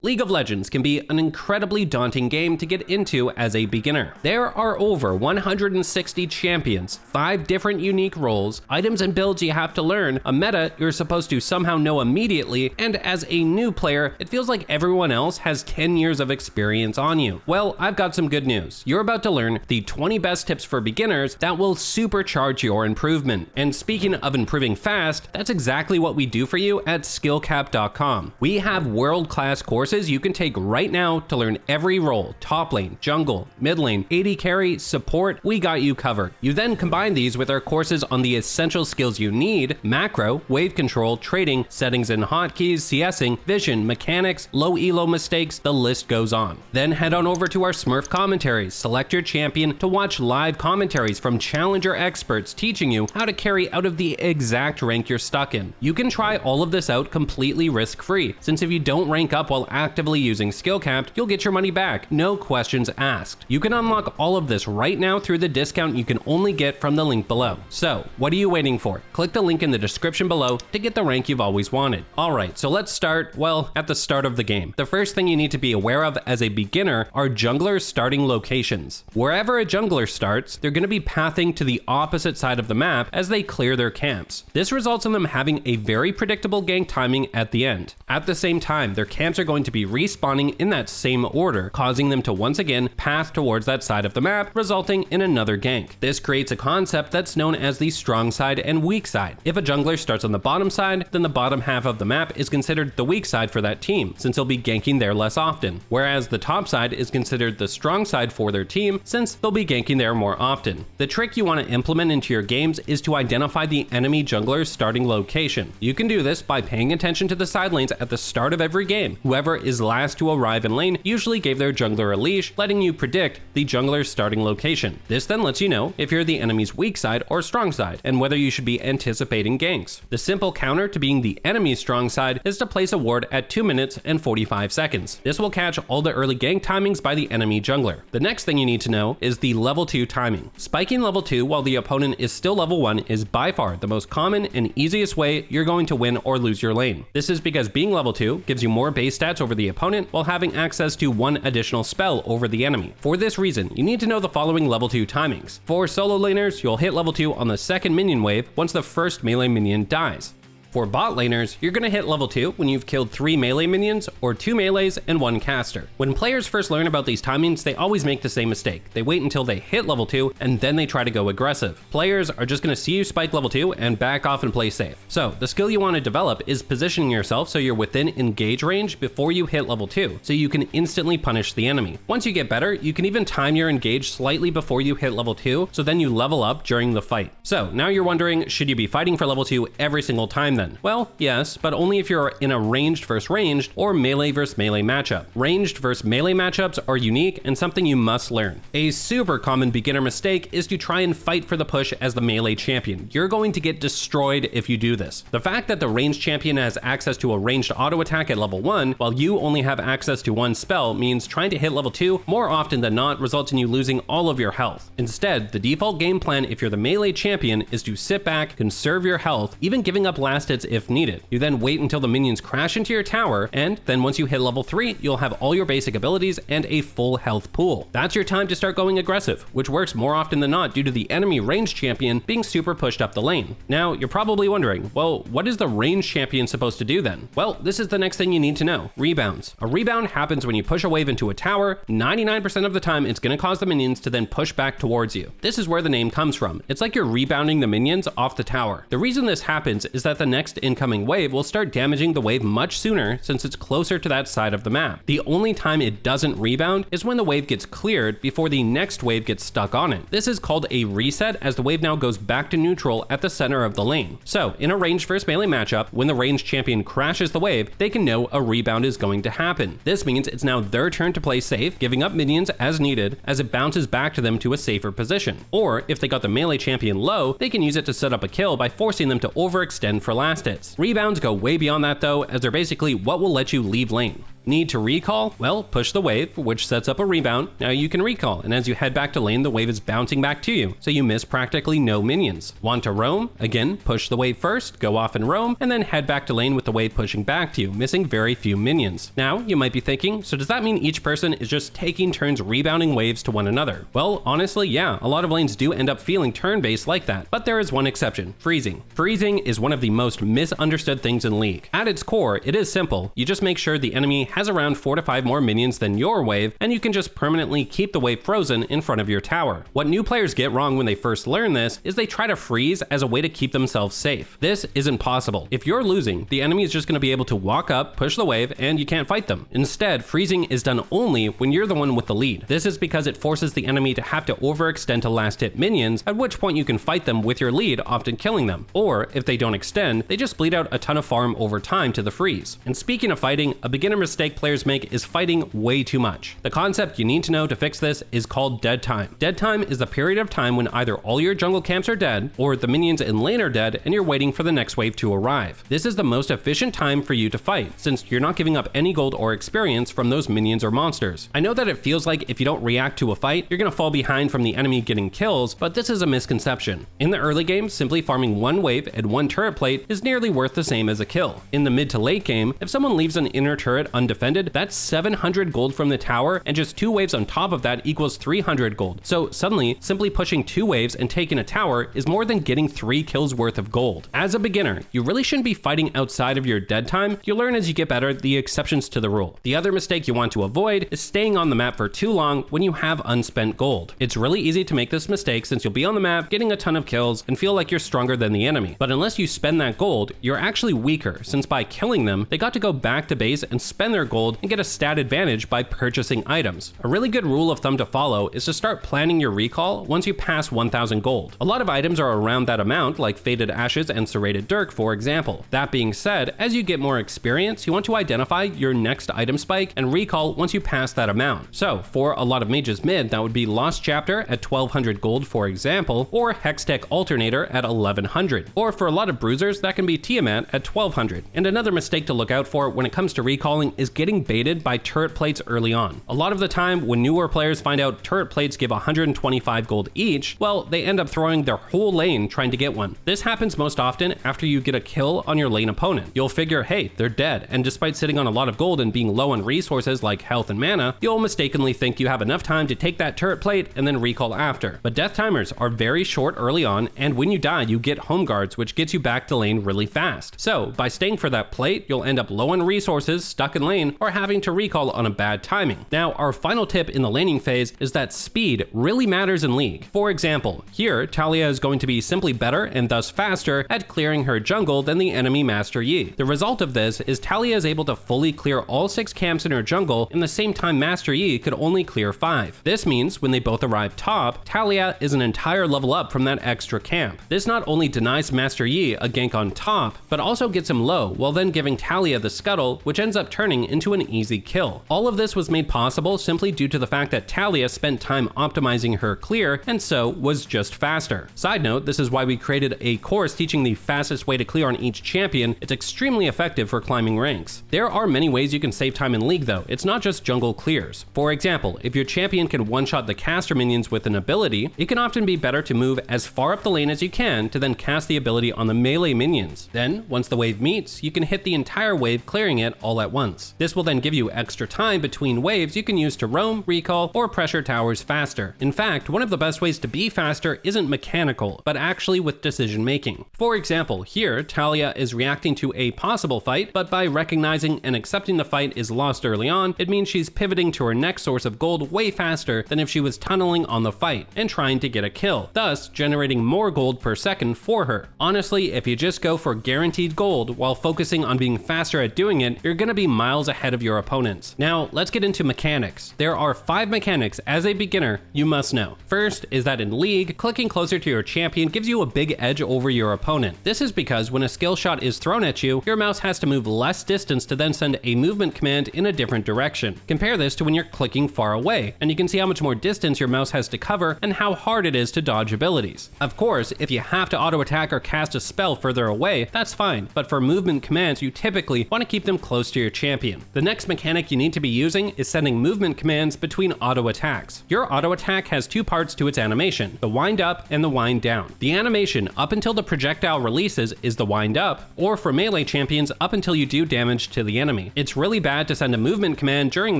League of Legends can be an incredibly daunting game to get into as a beginner. There are over 160 champions, 5 different unique roles, items and builds you have to learn, a meta you're supposed to somehow know immediately, and as a new player, it feels like everyone else has 10 years of experience on you. Well, I've got some good news. You're about to learn the 20 best tips for beginners that will supercharge your improvement. And speaking of improving fast, that's exactly what we do for you at skillcap.com. We have world-class courses you can take right now to learn every role: top lane, jungle, mid lane, AD carry, support. We got you covered. You then combine these with our courses on the essential skills you need: macro, wave control, trading, settings and hotkeys, CSing, vision, mechanics, low elo mistakes, the list goes on. Then head on over to our Smurf commentaries. Select your champion to watch live commentaries from challenger experts teaching you how to carry out of the exact rank you're stuck in. You can try all of this out completely risk-free, since if you don't rank up while actively using SkillCap, you'll get your money back, no questions asked. You can unlock all of this right now through the discount you can only get from the link below. So, what are you waiting for? Click the link in the description below to get the rank you've always wanted. Alright, so let's start, well, at the start of the game. The first thing you need to be aware of as a beginner are junglers' starting locations. Wherever a jungler starts, they're going to be pathing to the opposite side of the map as they clear their camps. This results in them having a very predictable gank timing at the end. At the same time, their camps are going to be respawning in that same order, causing them to once again path towards that side of the map, resulting in another gank. This creates a concept that's known as the strong side and weak side. If a jungler starts on the bottom side, then the bottom half of the map is considered the weak side for that team, since they'll be ganking there less often, whereas the top side is considered the strong side for their team, since they'll be ganking there more often. The trick you want to implement into your games is to identify the enemy jungler's starting location. You can do this by paying attention to the side lanes at the start of every game. Whoever is last to arrive in lane usually gave their jungler a leash, letting you predict the jungler's starting location. This then lets you know if you're the enemy's weak side or strong side, and whether you should be anticipating ganks. The simple counter to being the enemy's strong side is to place a ward at 2 minutes and 45 seconds. This will catch all the early gank timings by the enemy jungler. The next thing you need to know is the level 2 timing. Spiking level 2 while the opponent is still level 1 is by far the most common and easiest way you're going to win or lose your lane. This is because being level 2 gives you more base stats over the opponent while having access to one additional spell over the enemy. For this reason, you need to know the following level 2 timings. For solo laners, you'll hit level 2 on the second minion wave once the first melee minion dies. For bot laners, you're going to hit level 2 when you've killed 3 melee minions or 2 melees and 1 caster. When players first learn about these timings, they always make the same mistake. They wait until they hit level 2 and then they try to go aggressive. Players are just going to see you spike level 2 and back off and play safe. So the skill you want to develop is positioning yourself so you're within engage range before you hit level 2, so you can instantly punish the enemy. Once you get better, you can even time your engage slightly before you hit level 2, so then you level up during the fight. So now you're wondering, should you be fighting for level 2 every single time then? Well, yes, but only if you're in a ranged versus ranged or melee versus melee matchup. Ranged versus melee matchups are unique and something you must learn. A super common beginner mistake is to try and fight for the push as the melee champion. You're going to get destroyed if you do this. The fact that the ranged champion has access to a ranged auto attack at level 1, while you only have access to 1 spell, means trying to hit level 2 more often than not results in you losing all of your health. Instead, the default game plan if you're the melee champion is to sit back, conserve your health, even giving up last hits if needed. You then wait until the minions crash into your tower, and then once you hit level 3, you'll have all your basic abilities and a full health pool. That's your time to start going aggressive, which works more often than not due to the enemy ranged champion being super pushed up the lane. Now, you're probably wondering, well, what is the ranged champion supposed to do then? Well, this is the next thing you need to know: rebounds. A rebound happens when you push a wave into a tower. 99% of the time, it's going to cause the minions to then push back towards you. This is where the name comes from. It's like you're rebounding the minions off the tower. The reason this happens is that the next incoming wave will start damaging the wave much sooner since it's closer to that side of the map. The only time it doesn't rebound is when the wave gets cleared before the next wave gets stuck on it. This is called a reset, as the wave now goes back to neutral at the center of the lane. So in a ranged versus melee matchup, when the ranged champion crashes the wave, they can know a rebound is going to happen. This means it's now their turn to play safe, giving up minions as needed as it bounces back to them to a safer position. Or if they got the melee champion low, they can use it to set up a kill by forcing them to overextend for last hits. Rebounds go way beyond that though, as they're basically what will let you leave lane. Need to recall? Well, push the wave, which sets up a rebound. Now you can recall, and as you head back to lane, the wave is bouncing back to you, so you miss practically no minions. Want to roam? Again, push the wave first, go off and roam, and then head back to lane with the wave pushing back to you, missing very few minions. Now, you might be thinking, so does that mean each person is just taking turns rebounding waves to one another? Well, honestly, yeah, a lot of lanes do end up feeling turn-based like that, but there is one exception: freezing. Freezing is one of the most misunderstood things in League. At its core, it is simple. You just make sure the enemy has around 4 to 5 more minions than your wave, and you can just permanently keep the wave frozen in front of your tower. What new players get wrong when they first learn this is they try to freeze as a way to keep themselves safe. This isn't possible. If you're losing, the enemy is just going to be able to walk up, push the wave, and you can't fight them. Instead, freezing is done only when you're the one with the lead. This is because it forces the enemy to have to overextend to last hit minions, at which point you can fight them with your lead, often killing them. Or, if they don't extend, they just bleed out a ton of farm over time to the freeze. And speaking of fighting, a beginner mistake players make is fighting way too much. The concept you need to know to fix this is called dead time. Dead time is the period of time when either all your jungle camps are dead, or the minions in lane are dead and you're waiting for the next wave to arrive. This is the most efficient time for you to fight, since you're not giving up any gold or experience from those minions or monsters. I know that it feels like if you don't react to a fight, you're gonna fall behind from the enemy getting kills, but this is a misconception. In the early game, simply farming one wave and one turret plate is nearly worth the same as a kill. In the mid to late game, if someone leaves an inner turret undefended, that's 700 gold from the tower, and just 2 waves on top of that equals 300 gold. So suddenly, simply pushing 2 waves and taking a tower is more than getting 3 kills worth of gold. As a beginner, you really shouldn't be fighting outside of your dead time. You'll learn as you get better the exceptions to the rule. The other mistake you want to avoid is staying on the map for too long when you have unspent gold. It's really easy to make this mistake since you'll be on the map getting a ton of kills and feel like you're stronger than the enemy. But unless you spend that gold, you're actually weaker, since by killing them, they got to go back to base and spend their gold and get a stat advantage by purchasing items. A really good rule of thumb to follow is to start planning your recall once you pass 1000 gold. A lot of items are around that amount, like Faded Ashes and Serrated Dirk, for example. That being said, as you get more experience, you want to identify your next item spike and recall once you pass that amount. So, for a lot of mages mid, that would be Lost Chapter at 1200 gold, for example, or Hextech Alternator at 1100. Or for a lot of bruisers, that can be Tiamat at 1200. And another mistake to look out for when it comes to recalling is getting baited by turret plates early on. A lot of the time, when newer players find out turret plates give 125 gold each, well, they end up throwing their whole lane trying to get one. This happens most often after you get a kill on your lane opponent. You'll figure, hey, they're dead, and despite sitting on a lot of gold and being low on resources like health and mana, you'll mistakenly think you have enough time to take that turret plate and then recall after. But death timers are very short early on, and when you die, you get home guards, which gets you back to lane really fast. So, by staying for that plate, you'll end up low on resources, stuck in lane, or having to recall on a bad timing. Now, our final tip in the laning phase is that speed really matters in League. For example, here, Taliyah is going to be simply better and thus faster at clearing her jungle than the enemy Master Yi. The result of this is Taliyah is able to fully clear all 6 camps in her jungle in the same time Master Yi could only clear 5. This means when they both arrive top, Taliyah is an entire level up from that extra camp. This not only denies Master Yi a gank on top, but also gets him low, while then giving Taliyah the scuttle, which ends up turning into an easy kill. All of this was made possible simply due to the fact that Taliyah spent time optimizing her clear, and so was just faster. Side note, this is why we created a course teaching the fastest way to clear on each champion. It's extremely effective for climbing ranks. There are many ways you can save time in League though. It's not just jungle clears. For example, if your champion can one-shot the caster minions with an ability, it can often be better to move as far up the lane as you can to then cast the ability on the melee minions. Then, once the wave meets, you can hit the entire wave clearing it all at once. This will then give you extra time between waves you can use to roam, recall, or pressure towers faster. In fact, one of the best ways to be faster isn't mechanical, but actually with decision making. For example, here, Taliyah is reacting to a possible fight, but by recognizing and accepting the fight is lost early on, it means she's pivoting to her next source of gold way faster than if she was tunneling on the fight and trying to get a kill, thus generating more gold per second for her. Honestly, if you just go for guaranteed gold while focusing on being faster at doing it, you're gonna be miles ahead of your opponents. Now, let's get into mechanics. There are 5 mechanics as a beginner you must know. First is that in League, clicking closer to your champion gives you a big edge over your opponent. This is because when a skill shot is thrown at you, your mouse has to move less distance to then send a movement command in a different direction. Compare this to when you're clicking far away, and you can see how much more distance your mouse has to cover and how hard it is to dodge abilities. Of course, if you have to auto attack or cast a spell further away, that's fine, but for movement commands, you typically want to keep them close to your champion. champion. The next mechanic you need to be using is sending movement commands between auto attacks. Your auto attack has two parts to its animation, the wind up and the wind down. The animation up until the projectile releases is the wind up, or for melee champions up until you do damage to the enemy. It's really bad to send a movement command during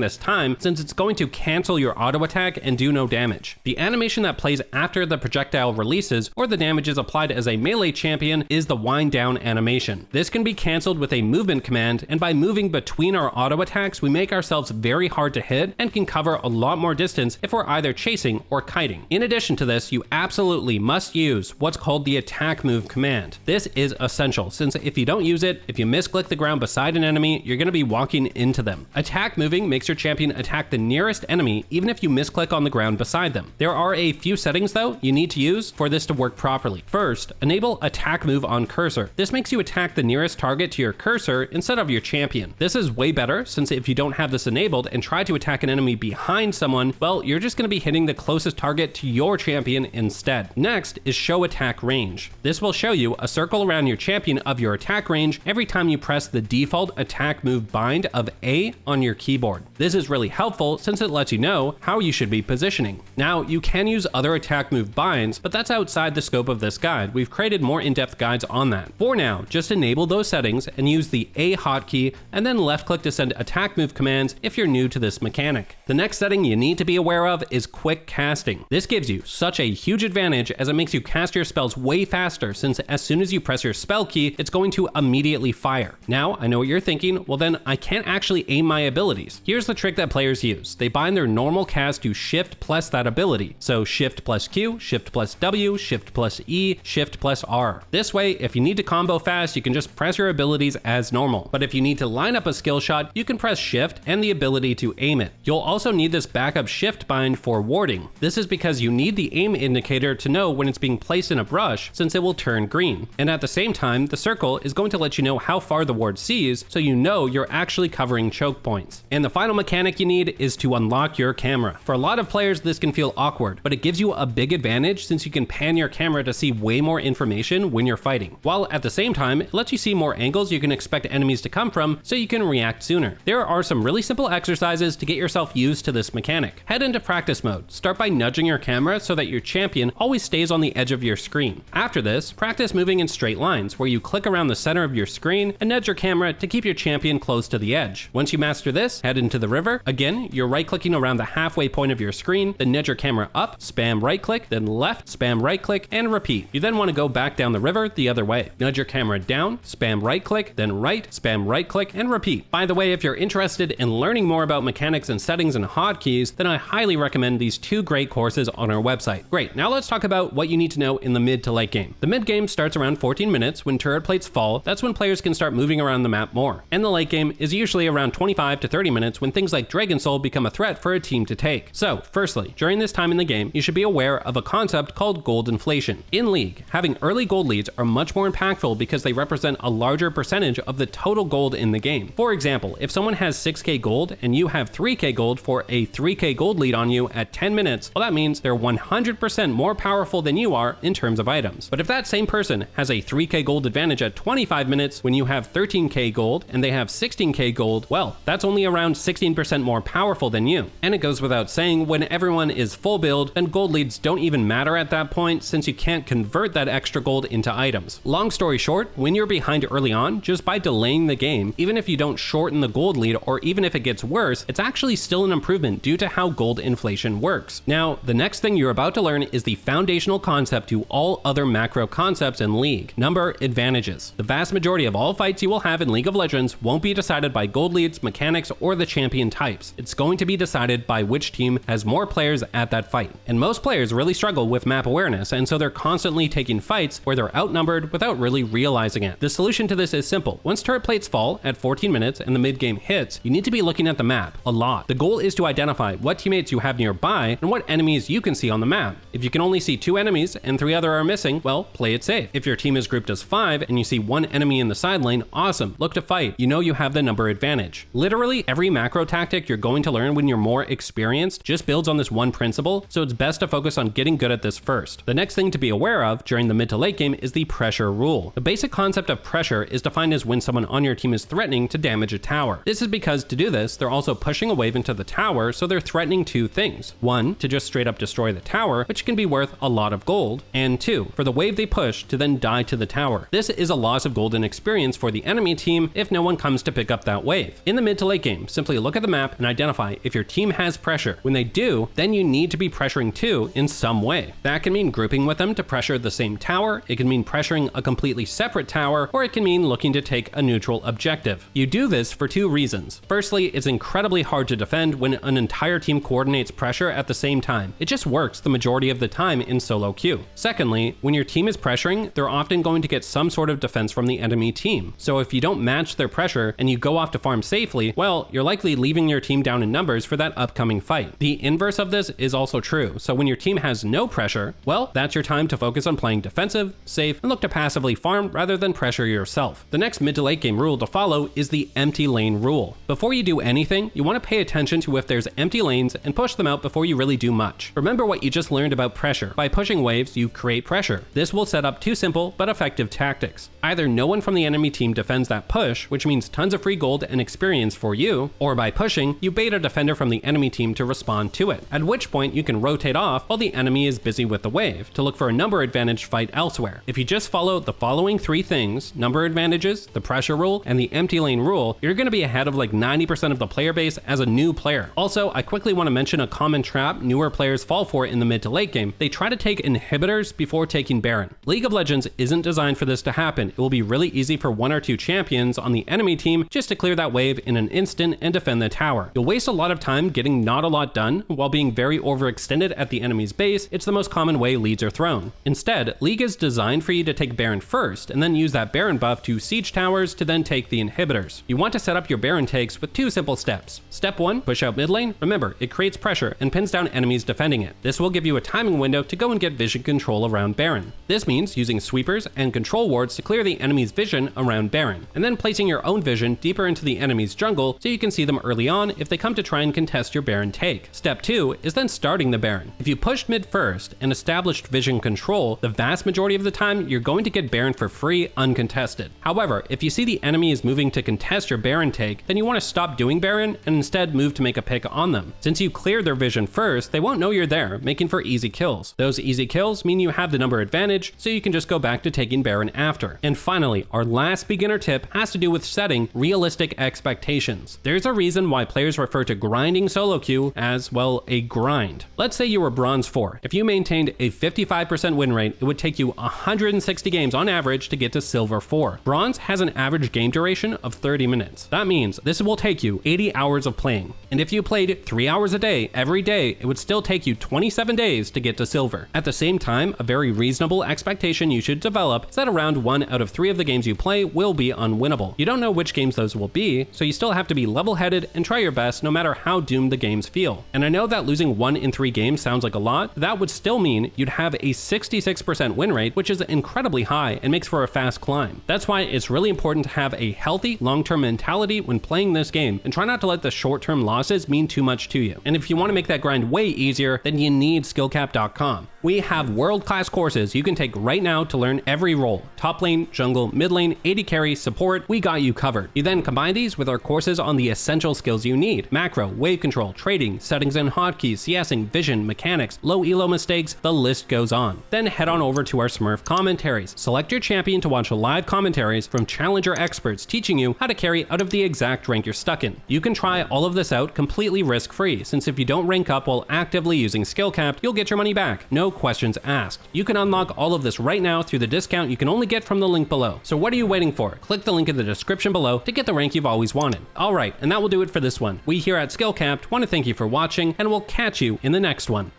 this time since it's going to cancel your auto attack and do no damage. The animation that plays after the projectile releases or the damage is applied as a melee champion is the wind down animation. This can be canceled with a movement command, and by moving between our auto attacks, we make ourselves very hard to hit and can cover a lot more distance if we're either chasing or kiting. In addition to this, you absolutely must use what's called the attack move command. This is essential since if you don't use it, if you misclick the ground beside an enemy, you're going to be walking into them. Attack moving makes your champion attack the nearest enemy even if you misclick on the ground beside them. There are a few settings though you need to use for this to work properly. First, enable attack move on cursor. This makes you attack the nearest target to your cursor instead of your champion. This is way better since if you don't have this enabled and try to attack an enemy behind someone, well, you're just going to be hitting the closest target to your champion instead. Next is show attack range. This will show you a circle around your champion of your attack range every time you press the default attack move bind of A on your keyboard. This is really helpful since it lets you know how you should be positioning. Now, you can use other attack move binds, but that's outside the scope of this guide. We've created more in-depth guides on that. For now, just enable those settings and use the A hotkey and then left click to send attack move commands if you're new to this mechanic. The next setting you need to be aware of is quick casting. This gives you such a huge advantage as it makes you cast your spells way faster since as soon as you press your spell key, it's going to immediately fire. Now, I know what you're thinking, well then I can't actually aim my abilities. Here's the trick that players use. They bind their normal cast to shift plus that ability. So shift plus Q, shift plus W, shift plus E, shift plus R. This way, if you need to combo fast, you can just press your abilities as normal. But if you need to line up a skill shot, you can press shift and the ability to aim it. You'll also need this backup shift bind for warding. This is because you need the aim indicator to know when it's being placed in a brush since it will turn green. And at the same time, the circle is going to let you know how far the ward sees so you know you're actually covering choke points. And the final mechanic you need is to unlock your camera. For a lot of players, this can feel awkward, but it gives you a big advantage since you can pan your camera to see way more information when you're fighting. While at the same time, it lets you see more angles you can expect enemies to come from so you can react sooner. There are some really simple exercises to get yourself used to this mechanic. Head into practice mode. Start by nudging your camera so that your champion always stays on the edge of your screen. After this, practice moving in straight lines where you click around the center of your screen and nudge your camera to keep your champion close to the edge. Once you master this, head into the river. Again, you're right clicking around the halfway point of your screen, then nudge your camera up, spam right click, then left, spam right click, and repeat. You then want to go back down the river the other way. Nudge your camera down, spam right click, then right, spam right click, and repeat. By the way, if you're interested in learning more about mechanics and settings and hotkeys, then I highly recommend these two great courses on our website. Great, now let's talk about what you need to know in the mid to late game. The mid game starts around 14 minutes when turret plates fall. That's when players can start moving around the map more. And the late game is usually around 25 to 30 minutes when things like Dragon Soul become a threat for a team to take. So, firstly, during this time in the game, you should be aware of a concept called gold inflation. In League, having early gold leads are much more impactful because they represent a larger percentage of the total gold in the game. For example, if someone has 6k gold and you have 3k gold for a 3k gold lead on you at 10 minutes, well that means they're 100% more powerful than you are in terms of items. But if that same person has a 3k gold advantage at 25 minutes when you have 13k gold and they have 16k gold, well, that's only around 16% more powerful than you. And it goes without saying, when everyone is full build, then gold leads don't even matter at that point since you can't convert that extra gold into items. Long story short, when you're behind early on, just by delaying the game, even if you don't shorten the gold lead or even if it gets worse, it's actually still an improvement due to how gold inflation works. Now, the next thing you're about to learn is the foundational concept to all other macro concepts in League: number advantages. The vast majority of all fights you will have in League of Legends won't be decided by gold leads, mechanics, or the champion types. It's going to be decided by which team has more players at that fight. And most players really struggle with map awareness, and so they're constantly taking fights where they're outnumbered without really realizing it. The solution to this is simple. Once turret plates fall at 14 minutes and the mid game hits, you need to be looking at the map a lot. The goal is to identify what teammates you have nearby and what enemies you can see on the map. If you can only see 2 enemies and 3 other are missing, well, play it safe. If your team is grouped as 5 and you see 1 enemy in the side lane, awesome, look to fight. You know you have the number advantage. Literally every macro tactic you're going to learn when you're more experienced just builds on this one principle, so it's best to focus on getting good at this first. The next thing to be aware of during the mid to late game is the pressure rule. The basic concept of pressure is defined as when someone on your team is threatening to damage a tower. This is because to do this, they're also pushing a wave into the tower, so they're threatening two things. One, to just straight up destroy the tower, which can be worth a lot of gold, and two, for the wave they push to then die to the tower. This is a loss of golden experience for the enemy team if no one comes to pick up that wave. In the mid to late game, simply look at the map and identify if your team has pressure. When they do, then you need to be pressuring too in some way. That can mean grouping with them to pressure the same tower, it can mean pressuring a completely separate tower, or it can mean looking to take a neutral objective. You do this for two reasons. Firstly, it's incredibly hard to defend when an entire team coordinates pressure at the same time. It just works the majority of the time in solo queue. Secondly, when your team is pressuring, they're often going to get some sort of defense from the enemy team. So if you don't match their pressure and you go off to farm safely, well, you're likely leaving your team down in numbers for that upcoming fight. The inverse of this is also true. So when your team has no pressure, well, that's your time to focus on playing defensive, safe, and look to passively farm rather than pressure yourself. The next mid to late game rule to follow is the empty lane rule. Before you do anything, you want to pay attention to if there's empty lanes and push them out before you really do much. Remember what you just learned about pressure. By pushing waves, you create pressure. This will set up two simple but effective tactics. Either no one from the enemy team defends that push, which means tons of free gold and experience for you, or by pushing, you bait a defender from the enemy team to respond to it, at which point you can rotate off while the enemy is busy with the wave to look for a number advantage fight elsewhere. If you just follow the following three things, number advantages, the pressure rule, and the empty lane rule, you're going to be ahead of like 90% of the player base as a new player. Also, I quickly want to mention a common trap newer players fall for in the mid to late game. They try to take inhibitors before taking Baron. League of Legends isn't designed for this to happen. It will be really easy for one or two champions on the enemy team just to clear that wave in an instant and defend the tower. You'll waste a lot of time getting not a lot done while being very overextended at the enemy's base. It's the most common way leads are thrown. Instead, League is designed for you to take Baron first and then use that Baron buff to siege towers to then take the inhibitors. You want to set up your Baron takes with two simple steps. Step 1, push out mid lane. Remember, it creates pressure and pins down enemies defending it. This will give you a timing window to go and get vision control around Baron. This means using sweepers and control wards to clear the enemy's vision around Baron, and then placing your own vision deeper into the enemy's jungle so you can see them early on if they come to try and contest your Baron take. Step 2 is then starting the Baron. If you pushed mid first and established vision control, the vast majority of the time you're going to get Baron for free uncontested. However, if you see the enemy is moving to contest your Baron take, then you want to stop doing Baron and instead move to make a pick on them. Since you cleared their vision first, they won't know you're there, making for easy kills. Those easy kills mean you have the number advantage, so you can just go back to taking Baron after. And finally, our last beginner tip has to do with setting realistic expectations. There's a reason why players refer to grinding solo queue as, well, a grind. Let's say you were bronze 4. If you maintained a 55% win rate, it would take you 160 games on average to get to silver 4. Bronze has an average game duration of 30 minutes. That means this will take you 80 hours of playing. And if you played 3 hours a day every day, it would still take you 27 days to get to silver. At the same time, a very reasonable expectation you should develop is that around 1 out of 3 of the games you play will be unwinnable. You don't know which games those will be, so you still have to be level-headed and try your best no matter how doomed the games feel. And I know that losing 1 in 3 games sounds like a lot, but that would still mean you'd have a 66% win rate, which is incredibly high and makes for a fast climb. That's why it's really important to have a healthy, long-term mentality when playing this game, and try not to let the short-term losses mean too much to you. And if you want to make that grind way easier, then you need skillcap.com. We have world-class courses you can take right now to learn every role. Top lane, jungle, mid lane, AD carry, support, we got you covered. You then combine these with our courses on the essential skills you need: macro, wave control, trading, settings and hotkeys, CSing, vision, mechanics, low elo mistakes, the list goes on. Then head on over to our Smurf commentaries. Select your champion to watch live commentaries from challenger experts teaching you how to carry out of the exact rank you're stuck in. You can try all of this out completely risk-free, since if you don't rank up while actively using SkillCapped, you'll get your money back. No questions asked. You can unlock all of this right now through the discount you can only get from the link below. So what are you waiting for? Click the link in the description below to get the rank you've always wanted. Alright, and that will do it for this one. We here at SkillCapped want to thank you for watching, and we'll catch you in the next one.